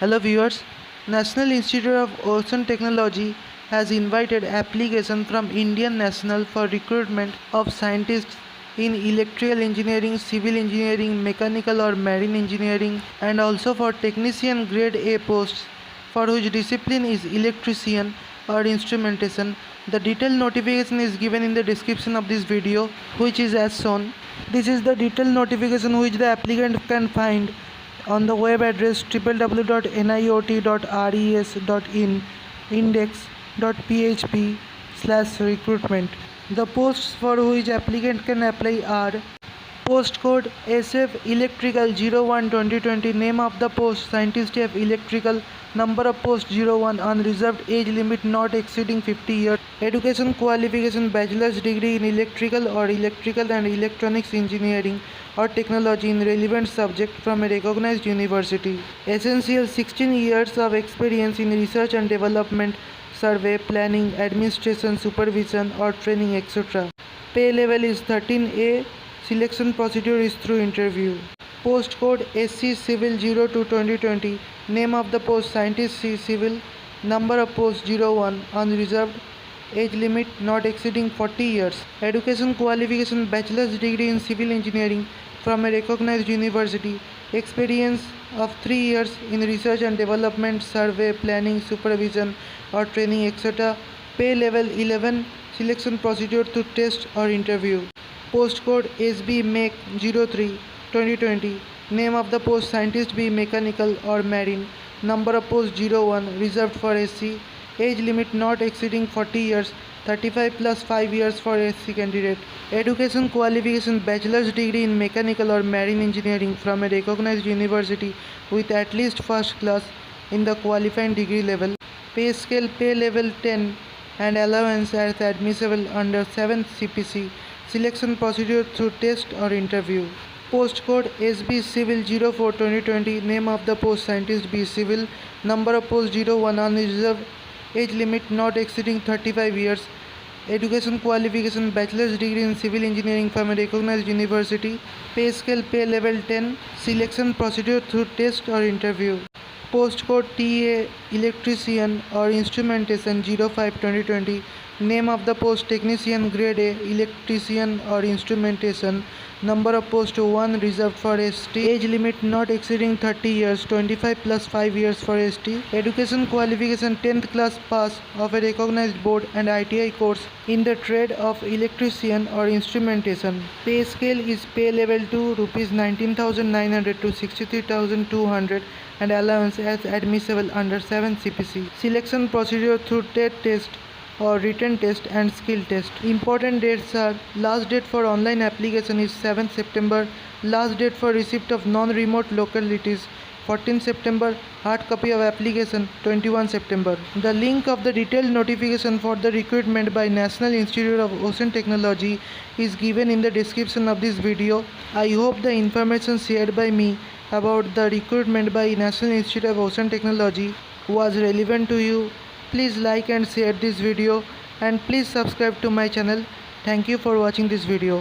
Hello viewers, National Institute of Ocean Technology has invited application from Indian National for recruitment of scientists in electrical engineering, civil engineering, mechanical or marine engineering, and also for technician grade A posts for which discipline is electrician or instrumentation. The detailed notification is given in the description of this video, which is as shown. This is the detailed notification which the applicant can find on the web address www.niot.res.in index.php/recruitment. The posts for which applicant can apply are post code SF Electrical 01 2020, name of the post Scientist of Electrical, number of post 01, unreserved, age limit not exceeding 50 years, education qualification bachelor's degree in electrical or electrical and electronics engineering or technology in relevant subject from a recognized university. Essential 16 years of experience in research and development, survey, planning, administration, supervision or training, etc. Pay level is 13A. Selection procedure is through interview. Post code SC Civil 02 2020, name of the post Scientist C Civil, number of post 01, unreserved, age limit not exceeding 40 years, education qualification bachelor's degree in civil engineering from a recognized university, experience of 3 years in research and development, survey, planning, supervision or training, etc. Pay level 11. Selection procedure through test or interview. Post code SB Mech 03 2020, name of the post Scientist B Mechanical or Marine, number of post 01, reserved for SC, age limit not exceeding 40 years, 35 plus 5 years for SC candidate, education qualification bachelor's degree in mechanical or marine engineering from a recognized university with at least first class in the qualifying degree level, pay scale pay level 10 and allowance as admissible under 7th CPC. Selection procedure through test or interview. Post code SB Civil 04 2020, name of the post Scientist B Civil, number of post 01, unreserved, age limit not exceeding 35 years, education qualification bachelor's degree in civil engineering from a recognized university, pay scale pay level 10, selection procedure through test or interview. Post code TA Electrician or Instrumentation 05 2020, name of the post Technician grade A Electrician or Instrumentation, number of post 1, reserved for ST, age limit not exceeding 30 years, 25 plus 5 years for ST, education qualification 10th class pass of a recognized board and ITI course in the trade of electrician or instrumentation. Pay scale is pay level 2 rupees 19,900 to 63,200 and allowance as admissible under 7 CPC. Selection procedure through TET test or written test and skill test. Important dates are: last date for online application is 7th September, last date for receipt of non-remote localities 14 September, hard copy of application 21 September. The link of the detailed notification for the recruitment by National Institute of Ocean Technology is given in the description of this video. I hope the information shared by me about the recruitment by National Institute of Ocean Technology was relevant to you. Please like and share this video and please subscribe to my channel. Thank you for watching this video.